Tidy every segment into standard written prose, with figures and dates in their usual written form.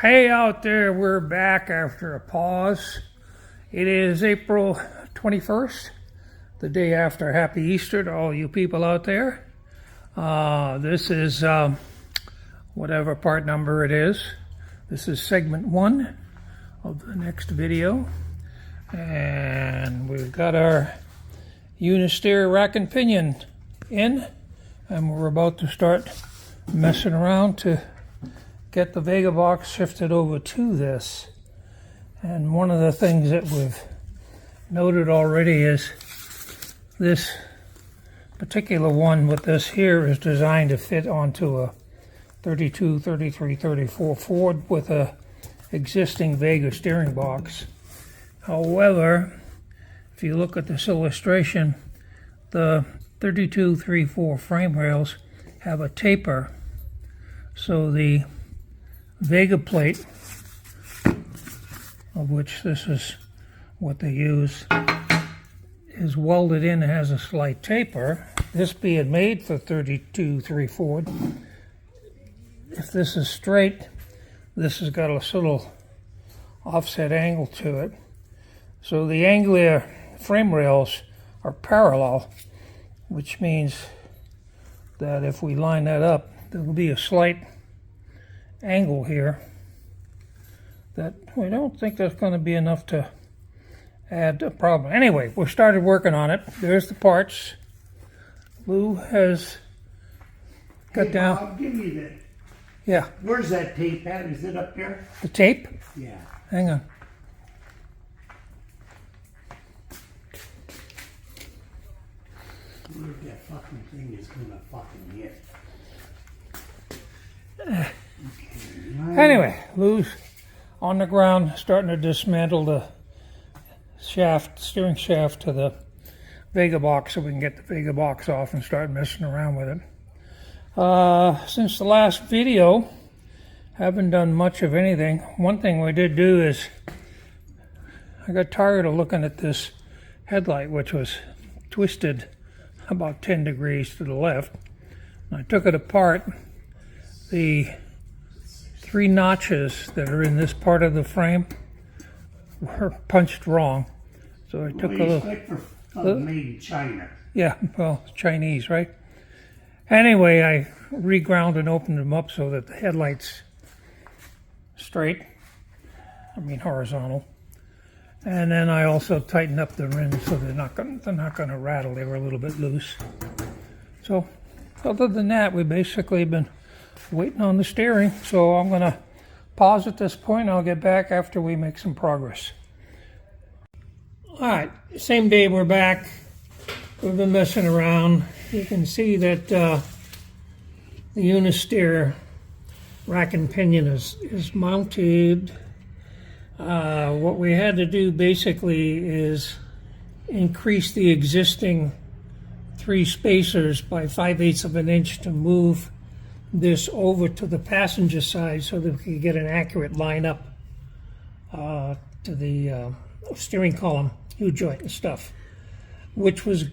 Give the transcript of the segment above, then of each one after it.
Hey out there, we're back after a pause. It is April 21st, the day after Happy Easter to all you people out there. This is whatever part number it is. This is segment 1 of the next video. And we've got our Unisteer Rack Pinion in, and we're about to start messing around to get the Vega box shifted over to this. And one of the things that we've noted already is this particular one with this here is designed to fit onto a 32, 33, 34 Ford with a existing Vega steering box. However, if you look at this illustration, the 32, 34 frame rails have a taper, so the Vega plate, of which this is what they use, is welded in and has a slight taper. This being made for 32 3 Ford, if this is straight, this has got a little offset angle to it. So the Anglia frame rails are parallel, which means that if we line that up, there will be a slight angle here that we don't think that's going to be enough to add a problem. Anyway, we started working on it. There's the parts. Lou has got down. Bob, give me that. Yeah. Where's that tape at? Is it up here? The tape? Yeah. Hang on. Where that fucking thing is gonna fucking hit. Anyway, Lou's on the ground starting to dismantle the shaft, steering shaft to the Vega box so we can get the Vega box off and start messing around with it. Since the last video, haven't done much of anything. One thing we did do is I got tired of looking at this headlight, which was twisted about 10 degrees to the left. I took it apart. The 3 notches that are in this part of the frame were punched wrong. So I took a little... made in China. Yeah, well, Chinese, right? Anyway, I reground and opened them up so that the headlight's straight. I mean horizontal. And then I also tightened up the rims so they're not going to rattle. They were a little bit loose. So other than that, we've basically been waiting on the steering. So I'm going to pause at this point. I'll get back after we make some progress. All right, same day we're back. We've been messing around. You can see that the Unisteer Rack Pinion is mounted. What we had to do basically is increase the existing 3 spacers by 5/8 of an inch to move this over to the passenger side so that we could get an accurate line up to the steering column, U-joint and stuff, which was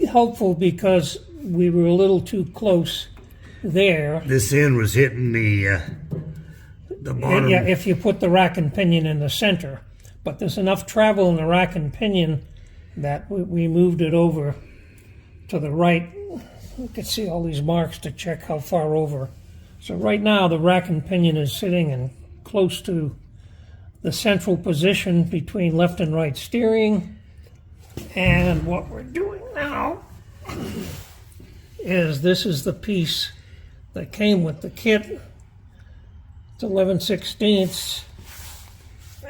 helpful because we were a little too close there. This end was hitting the bottom. Yeah, if you put the rack and pinion in the center. But there's enough travel in the rack and pinion that we moved it over to the right. You can see all these marks to check how far over. So right now the rack and pinion is sitting in close to the central position between left and right steering. And what we're doing now is this is the piece that came with the kit. It's 11/16,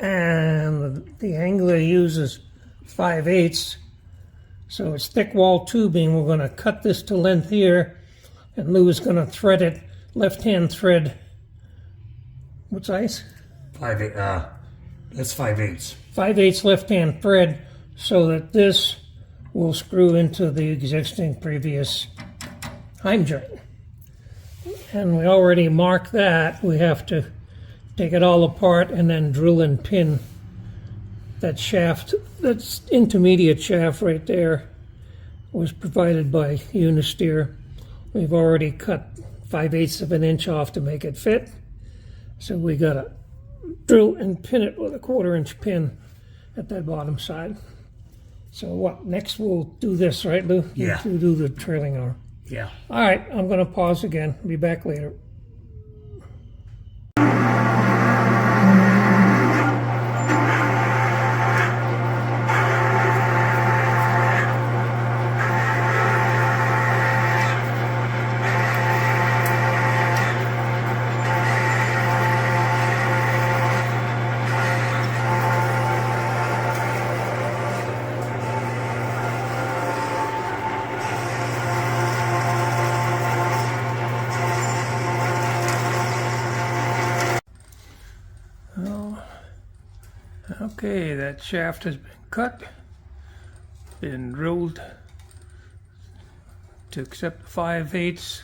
and the Anglia uses 5/8, so it's thick wall tubing. We're going to cut this to length here, and Lou is going to thread it, left-hand thread. What size? 5/8. That's 5/8. 5/8 left-hand thread, so that this will screw into the existing previous heim joint. And we already marked that. We have to take it all apart and then drill and pin that shaft. That's intermediate shaft right there was provided by Unisteer. We've already cut 5/8 of an inch off to make it fit. So we got to drill and pin it with a 1/4-inch pin at that bottom side. So what, next we'll do this, right, Lou? Yeah. We'll do the trailing arm. Yeah. All right, I'm going to pause again. Be back later. Okay, that shaft has been cut, been drilled to accept 5/8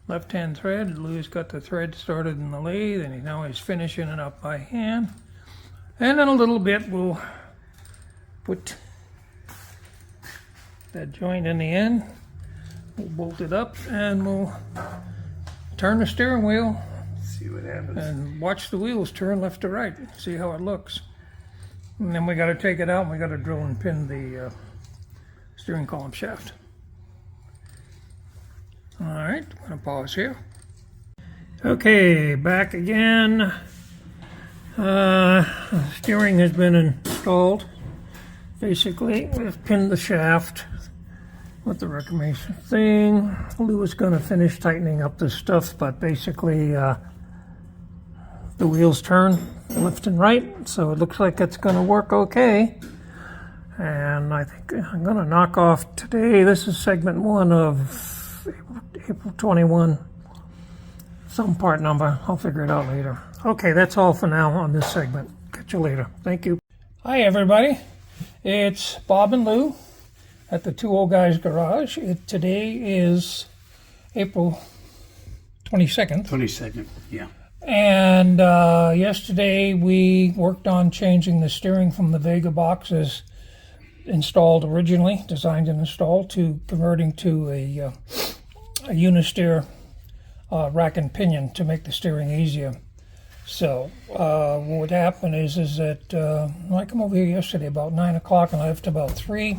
left-hand thread. Lou's got the thread started in the lathe, and now he's finishing it up by hand. And in a little bit, we'll put that joint in the end. We'll bolt it up, and we'll turn the steering wheel. See what happens. And watch the wheels turn left to right. See how it looks. And then we got to take it out and we got to drill and pin the steering column shaft. All right, I'm going to pause here. Okay, back again. Steering has been installed. Basically, we've pinned the shaft with the reclamation thing. Lou is going to finish tightening up this stuff, but basically the wheels turn left and right, so it looks like it's going to work okay. And I think I'm going to knock off today. This is segment 1 of April 21. Some part number. I'll figure it out later. Okay, that's all for now on this segment. Catch you later. Thank you. Hi, everybody. It's Bob and Lou at the Two Old Guys Garage. Today is April 22nd. 22nd, yeah. And yesterday we worked on changing the steering from the Vega boxes installed originally, designed and installed, to converting to a Unisteer Rack and Pinion to make the steering easier. So what happened is that I come over here yesterday about 9 o'clock and I left about 3.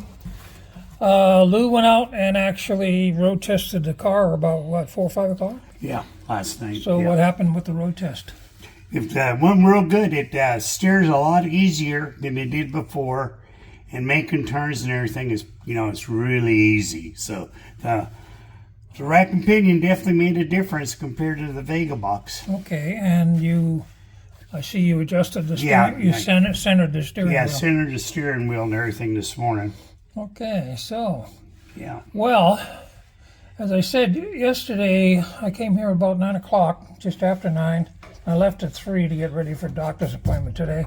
Lou went out and actually road tested the car about, what, 4 or 5 o'clock? Yeah, last night. So yeah. what happened with the road test? It went real good. It steers a lot easier than it did before, and making turns and everything is, it's really easy. So the Rack and Pinion definitely made a difference compared to the Vega box. Okay, and I see you adjusted the steering. Yeah, centered the steering wheel. Yeah, centered the steering wheel and everything this morning. Okay, so. Yeah. Well, as I said yesterday, I came here about 9 o'clock, just after 9. I left at 3 to get ready for a doctor's appointment today.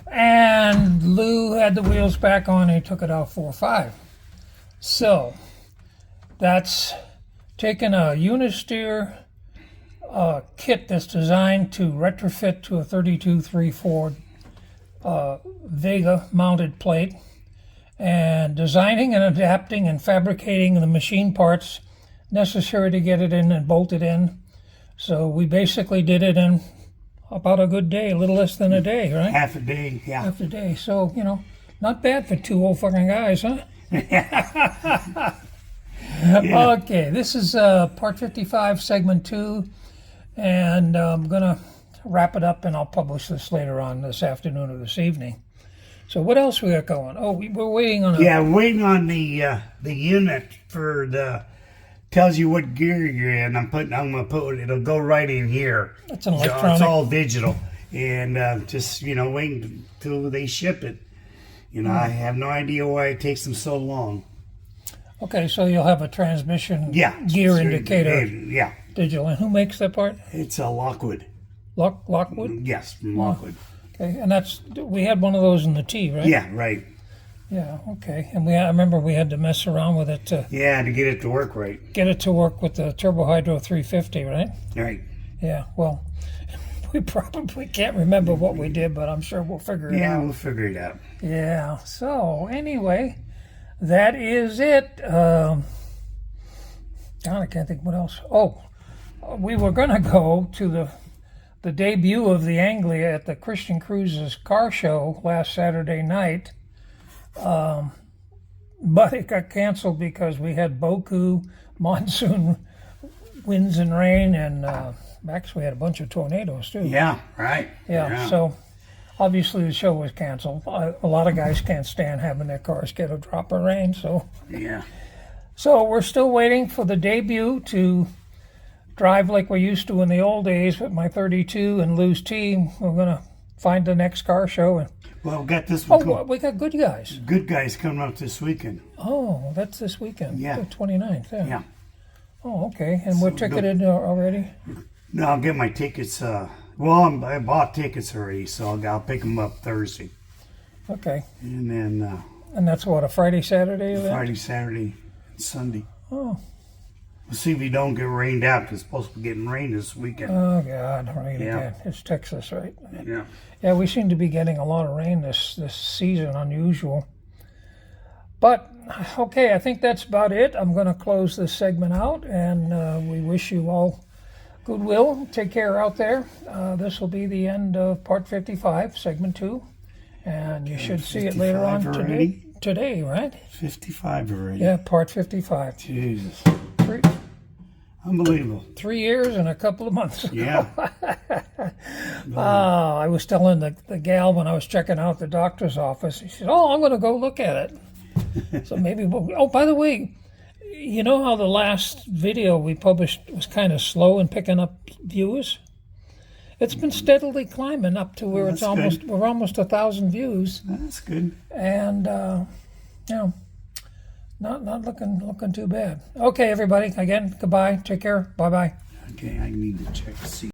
And Lou had the wheels back on and he took it out 4 or 5. So, that's taken a Unisteer kit that's designed to retrofit to a 32.3 Ford Vega mounted plate, and designing and adapting and fabricating the machine parts necessary to get it in and bolt it in. So we basically did it in about a good day, a little less than a day, right? Half a day, yeah. Half a day. So, not bad for 2 old fucking guys, huh? Yeah. Okay, this is part 55, segment 2, and I'm going to wrap it up and I'll publish this later on this afternoon or this evening. So what else we got going? Oh, we're waiting on waiting on the unit for tells you what gear you're in. I'm gonna put it'll go right in here. It's an So electronic. it's all digital, and just waiting until they ship it. I have no idea why it takes them so long. Okay, so you'll have a transmission Yeah, gear indicator. Yeah, Digital. And who makes that part? it's a Lockwood. Lockwood? Yes, from Lockwood. Okay, and we had one of those in the T, right? Yeah, right. Yeah, okay. And I remember we had to mess around with it to Yeah, to get it to work right. get it to work with the Turbo Hydro 350, right? Right. Yeah, well, we probably can't remember what we did, but I'm sure we'll figure it Yeah, out. we'll figure it out. Yeah, so anyway, that is it. God, I can't think what else. Oh, we were going to go to the the debut of the Anglia at the Christian Cruises car show last Saturday night. But it got canceled because we had beaucoup monsoon winds and rain, and actually we had a bunch of tornadoes too. Yeah, right. Yeah, so obviously the show was canceled. A lot of guys can't stand having their cars get a drop of rain, so Yeah. so we're still waiting for the debut to drive like we used to in the old days with my 32 and Lou's team. We're gonna find the next car show. And Well, we got this one. we got good guys. Good guys coming up this weekend. Oh, that's this weekend. Yeah. The 29th. Yeah. Yeah. Oh, okay. And we're ticketed already? No, I'll get my tickets. Well, I bought tickets already, so I'll pick them up Thursday. Okay. And then And that's what, a Friday, Saturday event? Friday, Saturday, and Sunday. Oh. We'll see if we don't get rained out, because it's supposed to be getting rain this weekend. Oh, God. Rain Yeah. again. It's Texas, right? Yeah. Yeah, we seem to be getting a lot of rain this season, unusual. But, okay, I think that's about it. I'm going to close this segment out, and we wish you all goodwill. Take care out there. This will be the end of part 55, segment 2. And you should see it later on 55 today. already? Today, right? 55 already. Yeah, part 55. Jesus. Three, Unbelievable. 3 years and a couple of months. Yeah. I was telling the gal when I was checking out the doctor's office, she said, "Oh, I'm going to go look at it." So maybe we'll... Oh, by the way, you know how the last video we published was kind of slow in picking up viewers? It's been steadily climbing up to where we're almost 1,000 views. That's good. And, you know, not looking too bad. Okay, everybody, again, goodbye. Take care. Bye-bye. Okay, I need to check to see.